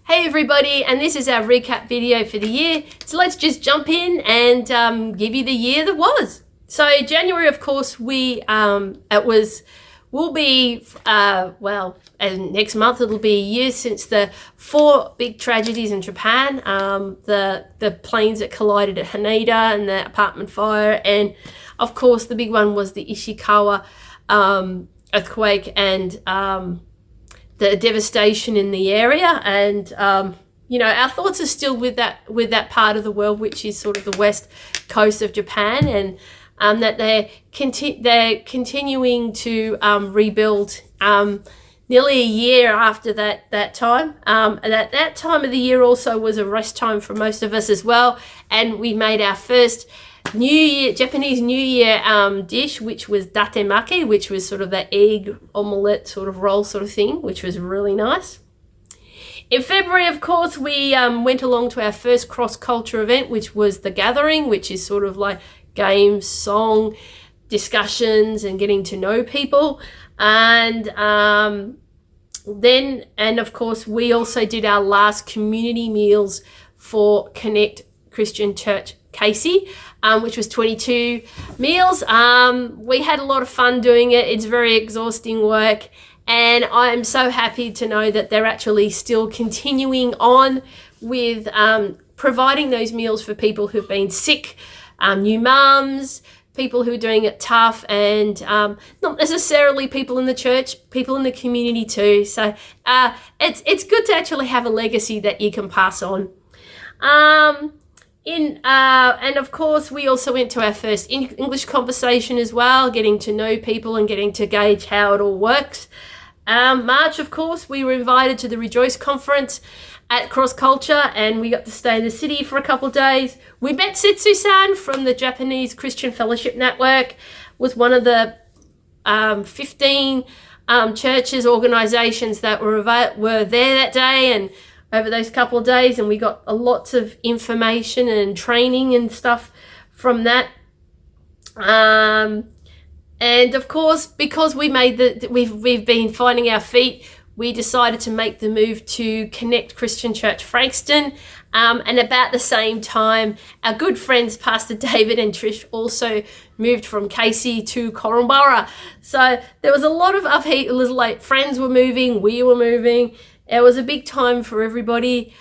Hey everybody, and this is our recap video for the year. So let's just jump in and give you the year that was. So January, of course, and next month it'll be a year since the 4 big tragedies in Japan, the planes that collided at Haneda and the apartment fire, and of course the big one was the Ishikawa earthquake and the devastation in the area. And our thoughts are still with that part of the world, which is sort of the west coast of Japan, and that they're continuing to rebuild nearly a year after that time. That time of the year also was a rest time for most of us as well, and we made our first Japanese New Year dish, which was datemake, which was sort of the egg omelette sort of roll sort of thing, which was really nice. In February, of course, we went along to our first cross-culture event, which was The Gathering, which is sort of like games, song, discussions, and getting to know people. And of course, we also did our last community meals for Connect Christian Church Casey, which was 22 meals. We had a lot of fun doing it. It's very exhausting work, and I'm so happy to know that they're actually still continuing on with providing those meals for people who've been sick, new mums, people who are doing it tough, and not necessarily people in the church, people in the community too. So it's good to actually have a legacy that you can pass on. And of course, we also went to our first English conversation as well, getting to know people and getting to gauge how it all works. March, of course, we were invited to the Rejoice conference at Cross Culture, and we got to stay in the city for a couple of days. We met Setsu-san from the Japanese Christian Fellowship Network, was one of the 15 churches, organizations that were there that day, and over those couple of days, and we got lots of information and training and stuff from that. And of course, because we've been finding our feet, we decided to make the move to Connect Christian Church Frankston. And about the same time, our good friends Pastor David and Trish also moved from Casey to Korumburra. So there was a lot of upheaval. It was like friends were moving, we were moving. It was a big time for everybody.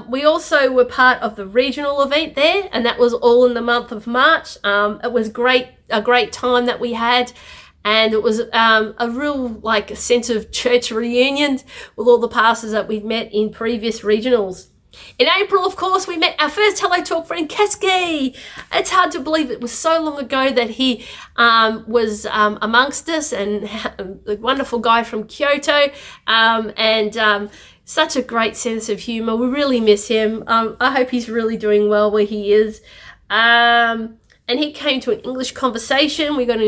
We also were part of the regional event there, and that was all in the month of March. It was a great time that we had, and it was a real sense of church reunion with all the pastors that we'd met in previous regionals. In April, of course, we met our first Hello Talk friend, Kesuke. It's hard to believe it was so long ago that he was amongst us, and the wonderful guy from Kyoto, and such a great sense of humor. We really miss him. I hope he's really doing well where he is. And he came to an English conversation. We got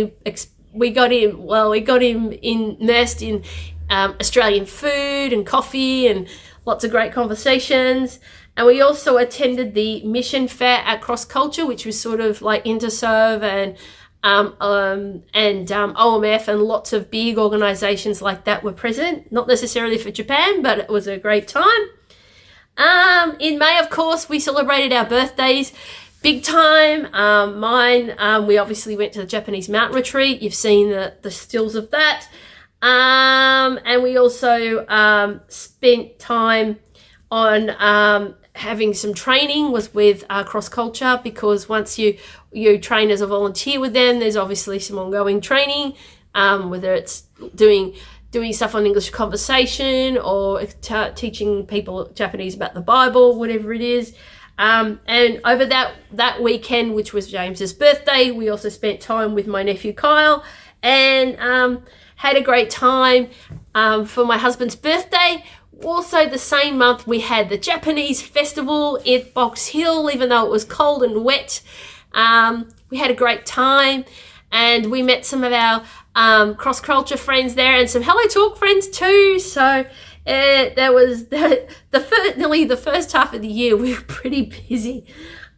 him immersed in Australian food and coffee and lots of great conversations. And we also attended the mission fair at Cross Culture, which was sort of like Interserve and OMF, and lots of big organizations like that were present. Not necessarily for Japan, but it was a great time. In May, of course, we celebrated our birthdays big time. Mine, we obviously went to the Japanese mountain retreat. You've seen the stills of that. And we also spent time on having some training with Cross Culture, because once you train as a volunteer with them, there's obviously some ongoing training, whether it's doing stuff on English conversation or teaching people Japanese about the Bible, whatever it is. And over that weekend, which was James's birthday, we also spent time with my nephew Kyle, and had a great time for my husband's birthday. Also, the same month, we had the Japanese festival at Box Hill, even though it was cold and wet. We had a great time, and we met some of our cross-culture friends there, and some Hello Talk friends too. So that was nearly the first half of the year. We were pretty busy.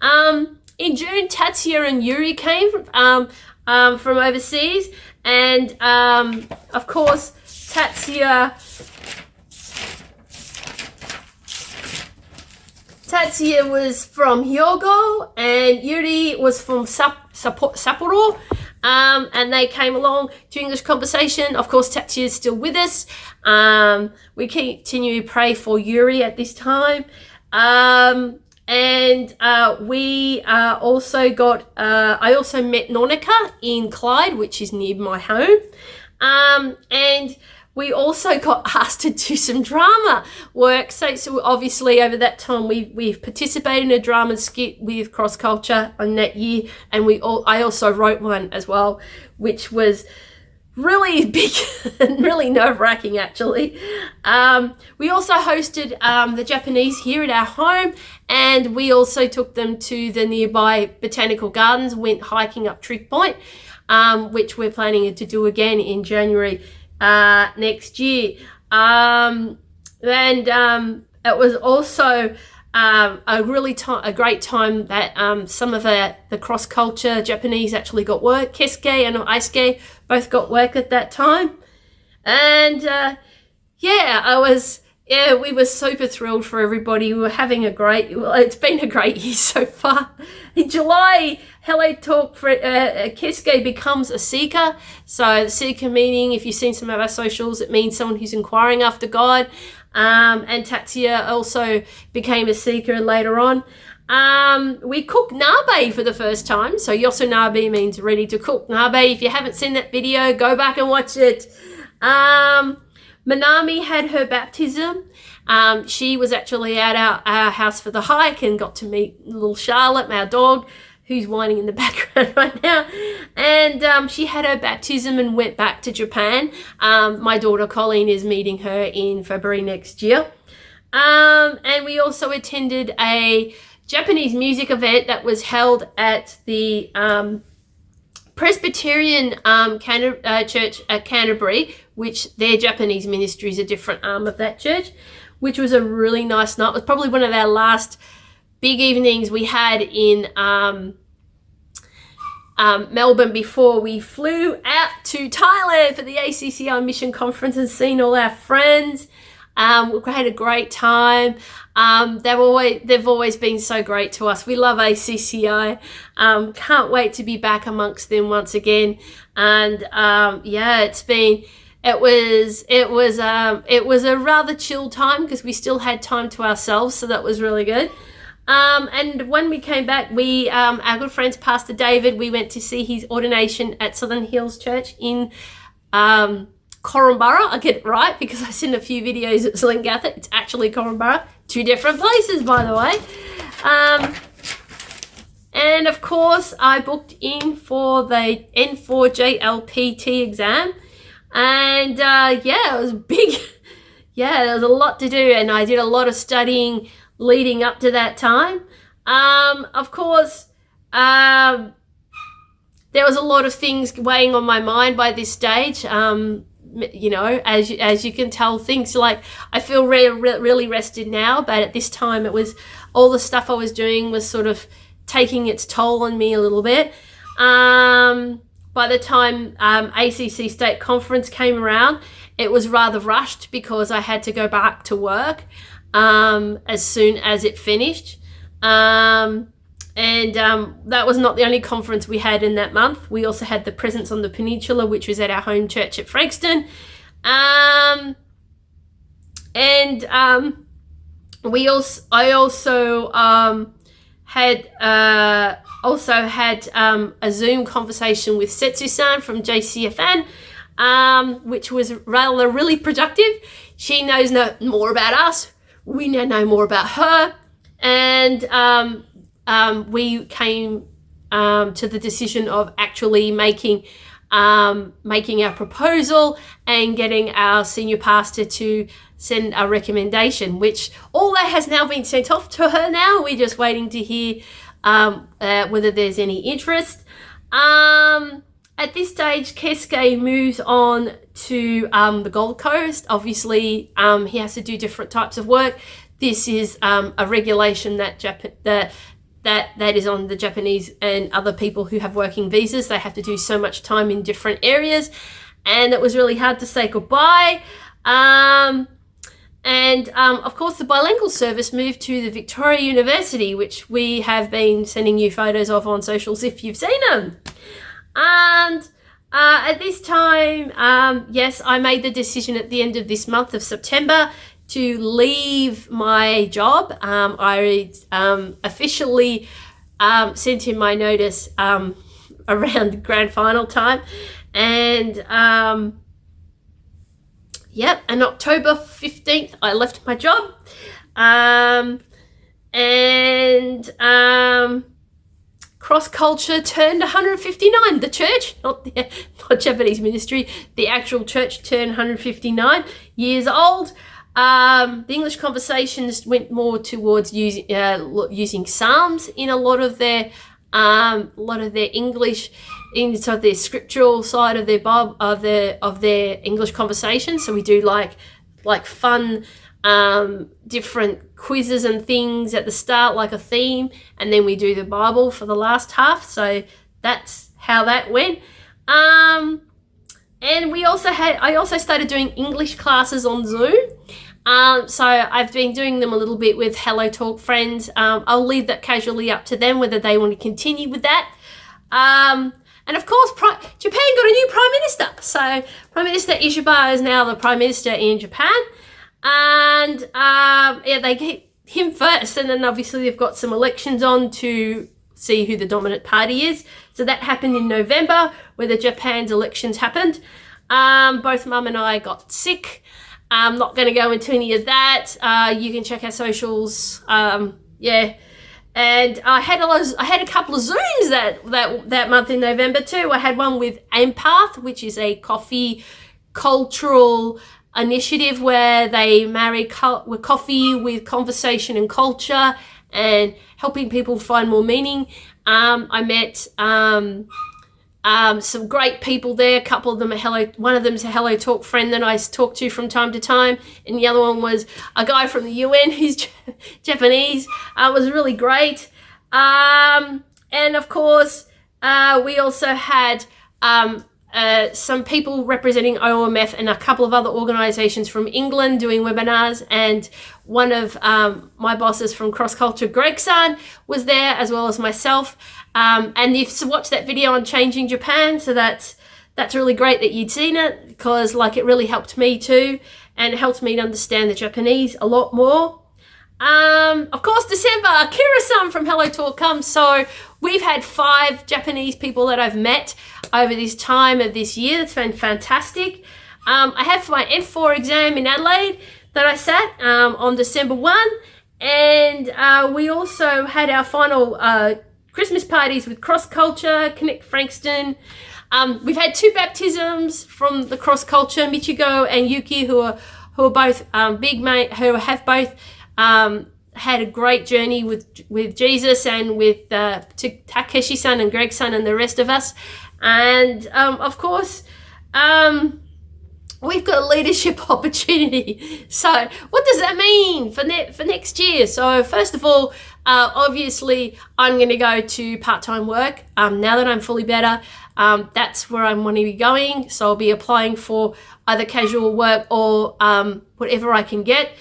In June, Tatsuya and Yuri came from overseas, and of course, Tatsuya Tatsuya was from Hyogo and Yuri was from Sapporo. And they came along to English Conversation. Of course, Tatsuya is still with us. We continue to pray for Yuri at this time. We also got, I also met Nonica in Clyde, which is near my home. And we also got asked to do some drama work. So obviously over that time we've participated in a drama skit with Cross Culture on that year, and I also wrote one as well, which was really big and really nerve-wracking actually. We also hosted the Japanese here at our home, and we also took them to the nearby botanical gardens, went hiking up Trigg Point, which we're planning to do again in January next year. It was also a great time that some of the cross-culture Japanese actually got work. Keisuke and Aisuke both got work at that time. And we were super thrilled for everybody. We were having it's been a great year so far. In July, Hello Talk for Keisuke becomes a seeker. So the seeker meaning, if you've seen some of our socials, it means someone who's inquiring after God. And Tatsuya also became a seeker later on. We cooked nabe for the first time. So yosu nabe means ready to cook nabe. If you haven't seen that video, go back and watch it. Manami had her baptism. She was actually at our house for the hike and got to meet little Charlotte, our dog, who's whining in the background right now. And she had her baptism and went back to Japan. My daughter Colleen is meeting her in February next year. And we also attended a Japanese music event that was held at the Presbyterian Church at Canterbury, which their Japanese ministry is a different arm of that church, which was a really nice night. It was probably one of our last big evenings we had in Melbourne before we flew out to Thailand for the ACCI Mission Conference and seen all our friends. We had a great time. They've always been so great to us. We love ACCI. Can't wait to be back amongst them once again. And it was a rather chill time because we still had time to ourselves, so that was really good. And when we came back, our good friends Pastor David, we went to see his ordination at Southern Hills Church in Korumburra. I get it right because I seen a few videos at Zlingata. It's actually Korumburra. 2 different places, by the way. And of course, I booked in for the N4JLPT exam. And it was big. There was a lot to do, and I did a lot of studying leading up to that time. Of course, there was a lot of things weighing on my mind by this stage. As you can tell, things like I feel really rested now, but at this time it was all the stuff I was doing was sort of taking its toll on me a little bit. By the time ACC State Conference came around, it was rather rushed because I had to go back to work as soon as it finished. That was not the only conference we had in that month. We also had the Presence on the Peninsula, which was at our home church at Frankston. I also had a Zoom conversation with Setsu-san from JCFN, which was really productive. She knows more about us. We now know more about her. And we came to the decision of actually making our proposal and getting our senior pastor to send a recommendation, which all that has now been sent off to her now. We're just waiting to hear whether there's any interest. At this stage, Keisuke moves on to the Gold Coast. Obviously, he has to do different types of work. This is a regulation that is on the Japanese and other people who have working visas. They have to do so much time in different areas, and it was really hard to say goodbye. And of course, the bilingual service moved to the Victoria University, which we have been sending you photos of on socials if you've seen them. And at this time, yes, I made the decision at the end of this month of September to leave my job. I officially sent in my notice around the grand final time. And and October 15th, I left my job. Cross Culture turned 159. The church, not Japanese ministry, the actual church turned 159 years old. The English Conversations went more towards using Psalms in a lot of their English, inside their scriptural side of their Bible, of their English Conversations. So we do like fun different quizzes and things at the start, like a theme, and then we do the Bible for the last half. So that's how that went. And I also started doing English classes on Zoom. So I've been doing them a little bit with Hello Talk friends. I'll leave that casually up to them whether they want to continue with that. And of course, Japan got a new Prime Minister. So Prime Minister Ishiba is now the Prime Minister in Japan. And they get him first. And then obviously they've got some elections on to see who the dominant party is. So that happened in November, where the Japan's elections happened. Both Mum and I got sick. I'm not going to go into any of that. You can check our socials. And I had a couple of Zooms that month in November too. I had one with Empath, which is a coffee cultural initiative where they marry coffee with conversation and culture and helping people find more meaning. I met some great people there. A couple of them one of them's a Hello Talk friend that I talk to from time to time, and the other one was a guy from the UN who's Japanese. It was really great. And of course, we also had some people representing OMF and a couple of other organisations from England doing webinars, and one of my bosses from Cross Culture, Greg-san, was there, as well as myself. And you've watched that video on Changing Japan, so that's really great that you'd seen it, because it really helped me too, and it helped me to understand the Japanese a lot more. Of course, December, Akira-san from Hello Talk comes, so we've had 5 Japanese people that I've met over this time of this year. That's been fantastic. I have my N4 exam in Adelaide that I sat on December 1, and we also had our final Christmas parties with Cross Culture, Connect Frankston. We've had 2 baptisms from the Cross Culture, Michigo and Yuki, who are both who have both had a great journey with Jesus, and with Takeshi-san and Greg-san and the rest of us. And of course, we've got a leadership opportunity. So what does that mean for next year? So first of all, obviously I'm going to go to part-time work. Now that I'm fully better, that's where I'm going to be going. So I'll be applying for either casual work or whatever I can get.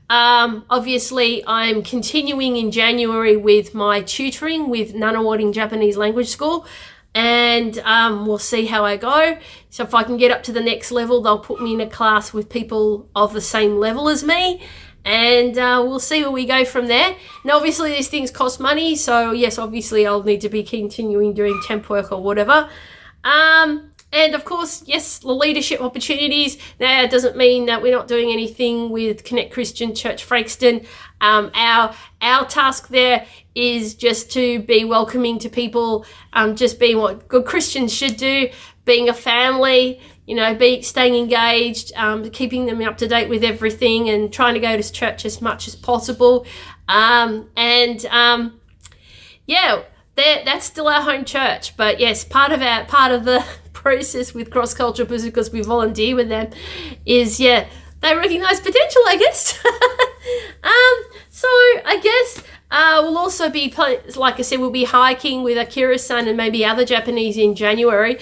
Obviously I'm continuing in January with my tutoring with Nanawating Japanese Language School. And we'll see how I go. So if I can get up to the next level, they'll put me in a class with people of the same level as me, and we'll see where we go from there. Now, obviously, these things cost money, so yes, obviously, I'll need to be continuing doing temp work or whatever. And of course, yes, the leadership opportunities. Now, it doesn't mean that we're not doing anything with Connect Christian Church Frankston. Our task there is just to be welcoming to people, just being what good Christians should do, being a family, staying engaged, keeping them up to date with everything, and trying to go to church as much as possible. That's still our home church. But yes, part of the process with Cross Culture, because we volunteer with them, is they recognise potential, I guess. So I guess we'll also be, like I said, we'll be hiking with Akira-san and maybe other Japanese in January.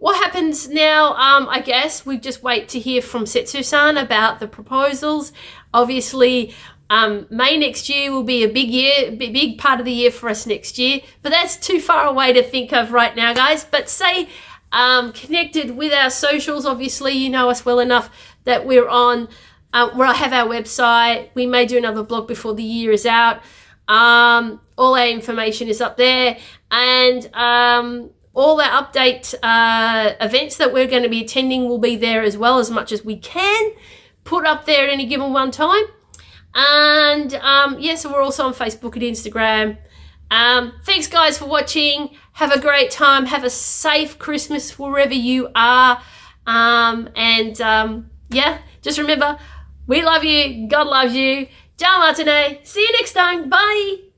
what happens now? I guess we just wait to hear from Setsu-san about the proposals. Obviously, May next year will be a big part of the year for us next year, but that's too far away to think of right now, guys. But stay connected with our socials. Obviously, you know us well enough that we're on, where I have our website. We may do another blog before the year is out. All our information is up there, and all our update events that we're going to be attending will be there as well, as much as we can put up there at any given one time. And so we're also on Facebook and Instagram. Thanks guys for watching. Have a great time. Have a safe Christmas wherever you are. Just remember, we love you. God loves you. Ciao Martine. See you next time. Bye.